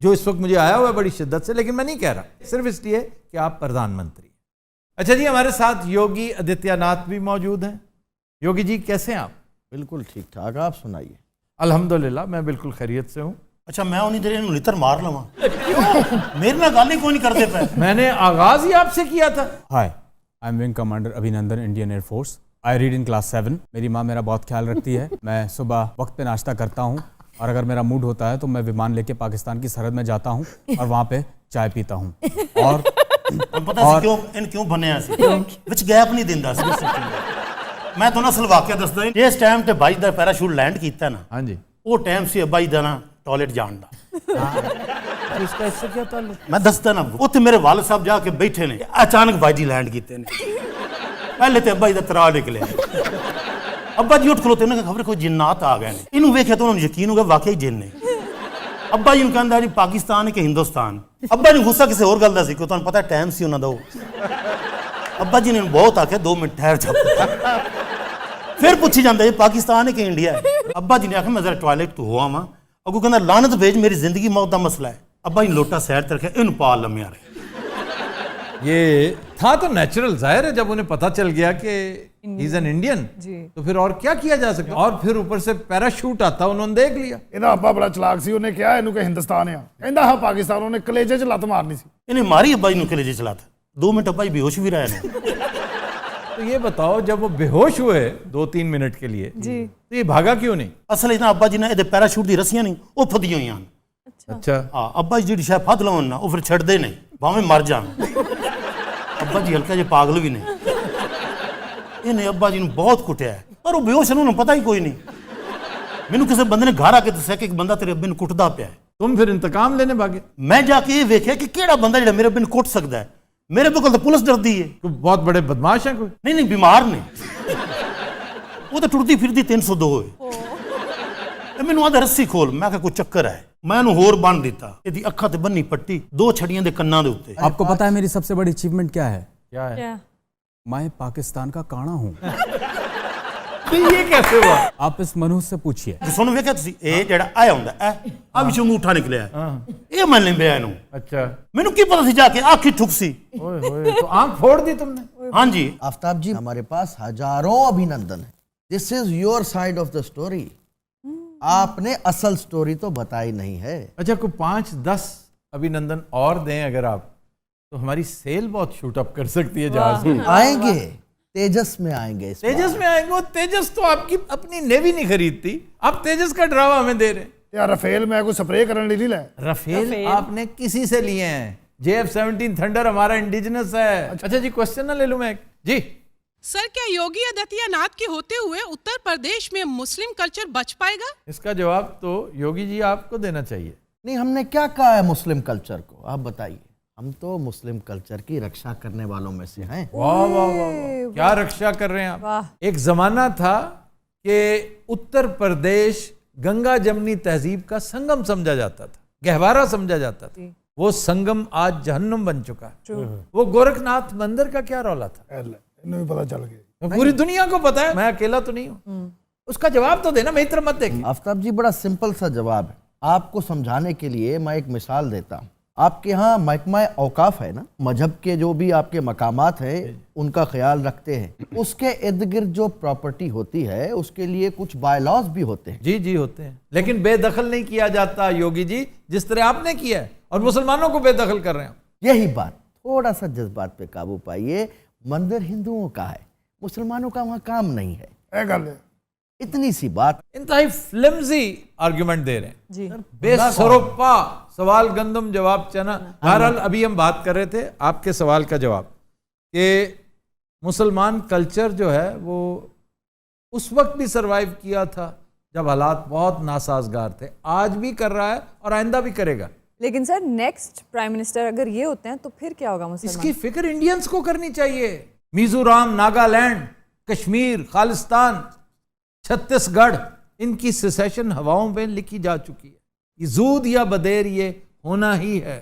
जो इस वक्त मुझे आया हुआ है बड़ी शिद्दत से, लेकिन मैं नहीं कह रहा, सिर्फ इसलिए कि आप प्रधानमंत्री हैं। अच्छा जी, हमारे साथ योगी आदित्यनाथ भी मौजूद हैं। योगी जी कैसे हैं आप? बिल्कुल ठीक ठाक, आप सुनाइए। अल्हम्दुलिल्लाह, मैं बिल्कुल खैरियत से हूँ। अच्छा मैं उन्हीं देर इन लितर मार लवा मेरे में गाली क्यों नहीं करते पे? मैंने आगाज ही आपसे किया था। हाय, आई एम विंग कमांडर अभिनंदन, Indian air force. I read in class 7। मेरी माँ मेरा बहुत ख्याल रखती है। मैं सुबह वक्त पे नाश्ता करता हूँ, और अगर मेरा मूड होता है तो मैं विमान लेके पाकिस्तान की सरहद में जाता हूँ और वहाँ पे चाय पीता हूँ। और पता है क्यों बने विच गैप नहीं दिंदा सी। मैं तो ना असल वाकया दसदा, जिस टाइम ते बाई दा पैराशूट लैंड कीता ना, हाँ जी, वो टाइम से बाई दा ना टॉयलेट जान दा। इसका इससे क्या ताल्लुक? मैं दसदा ना, उत्थे मेरे वाल साहब जाके बैठे ने, अचानक बाई जी लैंड कीते ने, पहले तो बाई दा तरा निकले, ਅੱਬਾ ਜੀ ਉੱਠ ਖਲੋਤੇ, ਉਹਨਾਂ ਨੇ ਖਬਰ ਕੋਈ ਜਿੰਨਾਤ ਆ ਗਏ ਨੇ। ਇਹਨੂੰ ਵੇਖਿਆ ਤਾਂ ਉਹਨਾਂ ਨੂੰ ਯਕੀਨ ਹੋ ਗਿਆ ਵਾਕਈ ਜਿੰਨ ਨੇ। ਅੱਬਾ ਜੀ ਨੂੰ ਕਹਿੰਦਾ ਜੀ ਪਾਕਿਸਤਾਨ ਹੈ ਕਿ ਹਿੰਦੁਸਤਾਨ। ਅੱਬਾ ਜੀ ਗੁੱਸਾ ਕਿਸੇ ਹੋਰ ਗੱਲ ਦਾ ਸੀ ਕਿ ਤੁਹਾਨੂੰ ਪਤਾ ਟਾਈਮ ਸੀ ਉਹਨਾਂ ਦਾ। ਉਹ ਅੱਬਾ ਜੀ ਨੇ ਬਹੁਤ ਆਖਿਆ 2 ਮਿੰਟ ਠਹਿਰ ਜਾ। ਫਿਰ ਪੁੱਛੀ ਜਾਂਦਾ ਇਹ ਪਾਕਿਸਤਾਨ ਹੈ ਕਿ ਇੰਡੀਆ ਹੈ। ਅੱਬਾ ਜੀ ਨੇ ਆਖਿਆ ਮੈਂ ਜ਼ਰਾ ਟਾਇਲਟ ਤੋਂ ਹੋ ਆਵਾਂ। ਅੱਗੋਂ ਕਹਿੰਦਾ ਲਾਨਤ ਭੇਜ, ਮੇਰੀ ਜ਼ਿੰਦਗੀ ਮੌਤ ਦਾ ਮਸਲਾ ਹੈ। ਅੱਬਾ ਜੀ लोटा साइड पर रखा, इन पाल लम्हे आ रहे। ये था तो नेचुरल, जाहिर है जब उन्हें पता चल गया कि ही इज एन इंडियन तो फिर और क्या किया जा सकता। और फिर ऊपर से पैराशूट आता, उन्होंने देख लिया। ਇਹਦਾ ਅੱਬਾ ਬੜਾ ਚਲਾਕ ਸੀ, ਉਹਨੇ ਕਿਹਾ ਇਹਨੂੰ ਕਿ ਹਿੰਦੁਸਤਾਨ ਆ, ਕਹਿੰਦਾ ਹਾਂ ਪਾਕਿਸਤਾਨ। ਉਹਨੇ ਕਲੇਜੇ 'ਚ ਲੱਤ ਮਾਰਨੀ ਸੀ। इन्हें मारी अब्बा जी ने कलेजे चलाता। 2 मिनट अब्बा जी बेहोश भी रहे ने। तो ये बताओ जब वो बेहोश हुए 2-3 मिनट के लिए जी, तो ये भागा क्यों नहीं? असल इतना अब्बा जी ने ये पैराशूट दी रस्सियां नहीं वो फदी हुई हैं। अच्छा हाँ, अब्बा जी जी शायद फद लावन ना वो फिर छड़दे नहीं, भावें मर जान। अब्बा जी हल्का जे पागल भी ने। इन्हें अब्बा जी ने बहुत कुटिया है, पर वो बेहोश उन्होंने पता ही कोई नहीं। मैनू किसी बंदे ने घर आके दस्या कि एक बंदा तेरे अब्बे नूं कुटदा पिया है। तुम फिर इंतकाम लेने भागे? मैं जाके ये वेख्या कि केड़ा बंदा जिहड़ा मेरे अब्बे नूं कुट सकदा है। मेरे अब्बे कोल तो पुलिस डरदी है। तो बहुत बड़े बदमाश हैं कोई? नहीं नहीं, बीमार ने। वो तो टुरदी फिरदी 302 है। मैनू आदा रस्सी खोल, मैं कोई चक्कर है। मैं इहनूं होर बन दिता, इहदी अखां ते बन्नी पट्टी, 2 छड़ियां दे कन्नां दे उत्ते। आपको पता है मेरी सबसे बड़ी अचीवमेंट क्या है? क्या है? क्या? मैं पाकिस्तान का काणा हूँ। तो ये कैसे हुआ? आप इस मनुष्य से पूछिए। सुनो वेख्या तुसीं ए जिहड़ा आया हुंदा है आ विचों अंगूठा निकलिया है, ये मैं लिंबिया इहनूं। अच्छा मैनू की पता सी जाके आँख ही ठुकसी। ओए होए, तो आंख फोड़ दी तुमने? हाँ जी। आफ्ताब जी, हमारे पास हजारों अभिनंदन है। This is your side of the story. आपने असल स्टोरी तो बताई नहीं है। अच्छा, कोई 5-10 अभिनंदन और दें अगर आप, तो हमारी सेल बहुत शूट अप कर सकती है जहाज में। आएंगे, तेजस में आएंगे। तेजस में आएंगे? वो तेजस तो आपकी अपनी नेवी नहीं खरीदती, आप तेजस का ड्रामा हमें दे रहे हैं। यार रफेल मैं कोई स्प्रे करने लिए नहीं लाया। रफेल आपने किसी से लिए हैं? JF-17 थंडर हमारा इंडिजिनस है। अच्छा जी, क्वेश्चन ना ले लूं मैं एक? जी सर, क्या योगी आदित्यनाथ के होते हुए उत्तर प्रदेश में मुस्लिम कल्चर बच पाएगा? इसका जवाब तो योगी जी आपको देना चाहिए। नहीं, हमने क्या कहा है मुस्लिम कल्चर को, आप बताइए। हम तो मुस्लिम कल्चर की रक्षा करने वालों में से हैं। वाह वाह वाह वाह, क्या रक्षा कर रहे हैं आप। एक जमाना था कि उत्तर प्रदेश गंगा जमनी तहजीब का संगम समझा जाता था, गहवारा समझा जाता था। वो संगम आज जहन्नुम बन चुका है। वो गोरखनाथ मंदिर का क्या रौला था, इन्हें भी पता चल गया। पूरी दुनिया को पता है, मैं अकेला तो नहीं हूँ। उसका जवाब तो देना, मेरी तरफ मत देखिए। आफ्ताब जी, बड़ा सिंपल सा जवाब है। आपको समझाने के लिए मैं एक मिसाल देता हूँ। आपके यहाँ महकमा औकाफ है ना, मजहब के जो भी आपके मकामात हैं उनका ख्याल रखते हैं। उसके इर्द गिर्द जो प्रॉपर्टी होती है उसके लिए कुछ बायलॉज भी होते हैं। जी जी होते हैं, लेकिन बेदखल नहीं किया जाता योगी जी, जिस तरह आपने किया है, और मुसलमानों को बेदखल कर रहे हैं। यही बात, थोड़ा सा जज्बात पे काबू पाइए। मंदिर हिंदुओं का है, मुसलमानों का वहाँ काम नहीं है। इतनी सी बात। इंतहाई फ्लिम्जी आर्ग्यूमेंट दे रहे हैं जी, बेसरोपा सवाल गंदम जवाब चना। बहरहाल अभी हम बात कर रहे थे आपके सवाल का जवाब कि मुसलमान कल्चर जो है वो उस वक्त भी सरवाइव किया था जब हालात बहुत नासाजगार थे, आज भी कर रहा है और आइंदा भी करेगा। लेकिन सर नेक्स्ट प्राइम मिनिस्टर अगर ये होते हैं तो फिर क्या होगा मुसलमान? इसकी फिक्र इंडियंस को करनी चाहिए। मिजोरम, नागालैंड, कश्मीर, खालिस्तान, छत्तीसगढ़, इनकी सेसेशन हवाओं में लिखी जा चुकी है। ये जूद या बदेर ये होना ही है।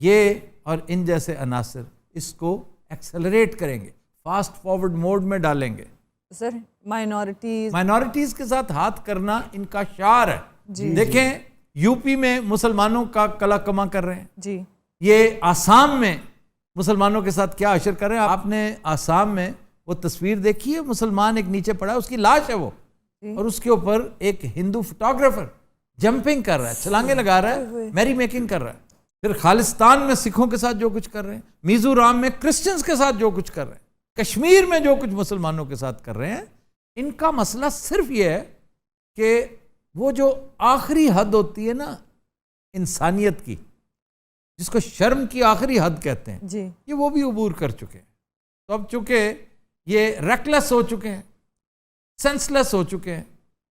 ये और इन जैसे अनासर इसको एक्सेलरेट करेंगे, फास्ट फॉरवर्ड मोड में डालेंगे। सर माइनॉरिटीज के साथ हाथ करना इनका शार है जी। देखें यूपी में मुसलमानों का कला कमा कर रहे हैं जी, ये आसाम में मुसलमानों के साथ क्या अशर कर रहे हैं। आपने आसाम में वो तस्वीर देखी है, मुसलमान एक नीचे पड़ा है, उसकी लाश है वो, और उसके ऊपर एक हिंदू फोटोग्राफर जंपिंग कर रहा है, छलांगे लगा रहा है, मैरी मेकिंग कर रहा है। फिर खालिस्तान में सिखों के साथ जो कुछ कर रहे हैं, मिजोरम में क्रिश्चियंस के साथ जो कुछ कर रहे हैं, कश्मीर में जो कुछ मुसलमानों के साथ कर रहे हैं, इनका मसला सिर्फ ये है कि वो जो आखिरी हद होती है ना इंसानियत की, जिसको शर्म की आखिरी हद कहते हैं जी, ये वो भी अबूर कर चुके हैं। तो अब चूंकि ये रेकलेस हो चुके हैं, सेंसलेस हो चुके हैं,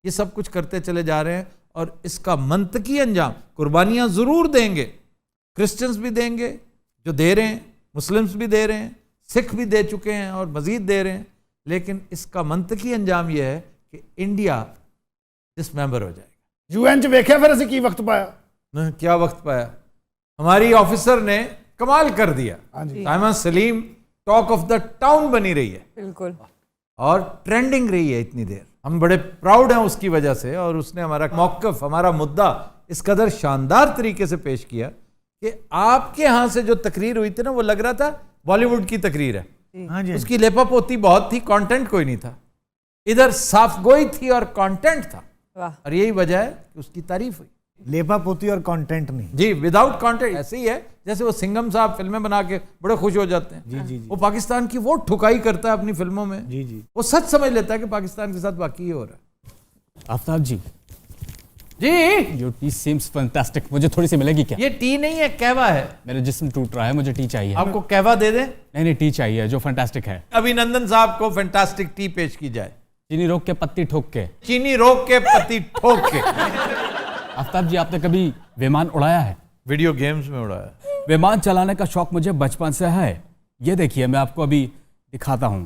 ये सब कुछ करते चले जा रहे हैं, और इसका मंतकी अंजाम कुर्बानियां जरूर देंगे, क्रिश्चियंस भी देंगे जो दे रहे हैं, मुस्लिम्स भी दे रहे हैं, सिख भी दे चुके हैं और मजीद दे रहे हैं, लेकिन इसका मंतकी अंजाम यह है कि इंडिया डिसमेंबर हो जाएगा। यूएन च वेख्या फिर असं की वक्त पाया न, क्या वक्त पाया, हमारी ऑफिसर ने कमाल कर दिया। Simon Salim talk of the town बनी रही है, बिल्कुल, और ट्रेंडिंग रही है इतनी देर। हम बड़े प्राउड हैं उसकी वजह से, और उसने हमारा मौक़िफ़, हमारा मुद्दा इस कदर शानदार तरीके से पेश किया कि आपके यहाँ से जो तकरीर हुई थी ना, वो लग रहा था बॉलीवुड की तकरीर है। हाँ जी, उसकी लेपा पोती बहुत थी, कंटेंट कोई नहीं था। इधर साफगोई थी और कंटेंट था, वाह, और यही वजह है कि उसकी तारीफ हुई। लेपा पोती और कंटेंट नहीं। जी, विदाउट कंटेंट। ऐसे ही है जैसे वो सिंघम साहब फिल्में बना के बड़े खुश हो जाते हैं। जी जी जी। वो पाकिस्तान की वो ठुकाई करता है अपनी फिल्मों में। जी जी। वो सच समझ लेता है कि पाकिस्तान के साथ वाकई ये हो रहा है। आफ्ताब जी, जी, योर टी सीम्स फैंटास्टिक। मुझे थोड़ी सी मिलेगी क्या? ये टी नहीं है, कहवा है। मेरा जिस्म टूट रहा है, मुझे टी चाहिए। आपको कहवा दे दें? नहीं नहीं, टी चाहिए जो फैंटास्टिक है। अभिनंदन साहब को फैंटास्टिक टी पेश की जाए। चीनी रोक के पत्ती ठोक के। चीनी रोक के पत्ती ठोक के। आफ्ताब जी, आपने कभी विमान उड़ाया है? वीडियो गेम्स में उड़ाया। विमान चलाने का शौक मुझे बचपन से है। ये देखिए, मैं आपको अभी दिखाता हूँ।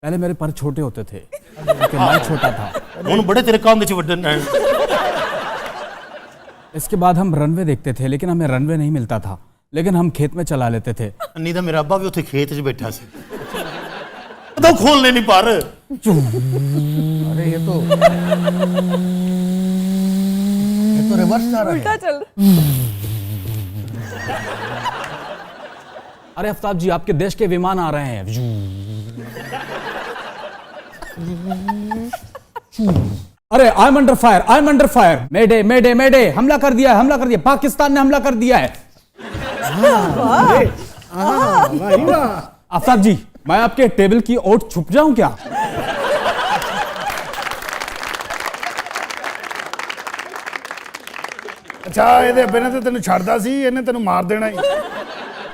पहले मेरे पर छोटे होते थे क्योंकि मैं छोटा था। ਹੁਣ बड़े तेरे काम ਦੇ ਵੱਡਣ इसके बाद हम रनवे देखते थे, लेकिन हमें रनवे नहीं मिलता था, लेकिन हम खेत में चला लेते थे। ਨਹੀਂ ਤਾਂ ਮੇਰਾ ਅੱਬਾ ਵੀ ਉੱਥੇ ਖੇਤ 'ਚ ਬੈਠਾ ਸੀ ਤਾਂ ਖੋਲਨੇ ਨਹੀਂ ਪਰ अरे ये तो रिवर्स जा रहा है। उल्टा चल। अरे आफ्ताब जी, आपके देश के विमान आ रहे हैं। अरे I am under fire, I am under fire. Mayday mayday mayday, हमला कर दिया, हमला कर दिया, पाकिस्तान ने हमला कर दिया है। आफ्ताब जी, मैं आपके टेबल की ओट छुप जाऊं क्या? अच्छा ਇਹਦੇ ਅੱਬੇ ਨੇ ਤੇ ਤੈਨੂੰ ਛੱਡਦਾ ਸੀ, ਇਹਨੇ ਤੈਨੂੰ ਮਾਰ देना ही।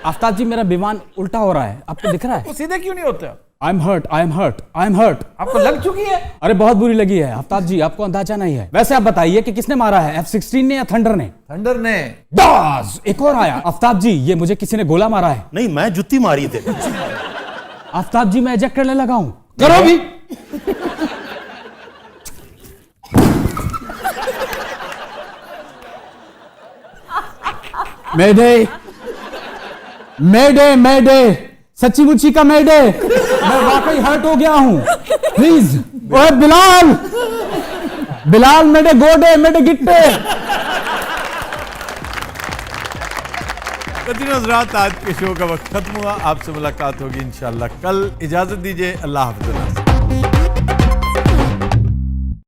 आफ्ताब जी, मेरा विमान उल्टा हो रहा है, आपको दिख रहा है? वो सीधे क्यों नहीं होते? I am hurt, I am hurt, I am hurt. आपको लग चुकी है? अरे बहुत बुरी लगी है आफ्ताब जी, आपको अंदाजा नहीं है। वैसे आप बताइए कि किसने मारा है, F-16 ने या थंडर ने? थंडर ने। दास, एक और आया। आफ्ताब जी, ये मुझे किसी ने गोला मारा है। नहीं, मैं जुत्ती मारी थे। आफ्ताब जी, मैं एजेक्ट करने लगा हूं। करो भी। मेडे मेडे मेडे, सच्ची मुच्ची का मेडे, मैं वाकई हर्ट हो गया हूं। प्लीज, ओए बिलाल, बिलाल मेडे गोडे मेडे गिट्टे। हज़रात, आज के शो का वक्त खत्म हुआ। आपसे मुलाकात होगी इंशाल्लाह कल। इजाजत दीजिए, अल्लाह हाफ़िज़।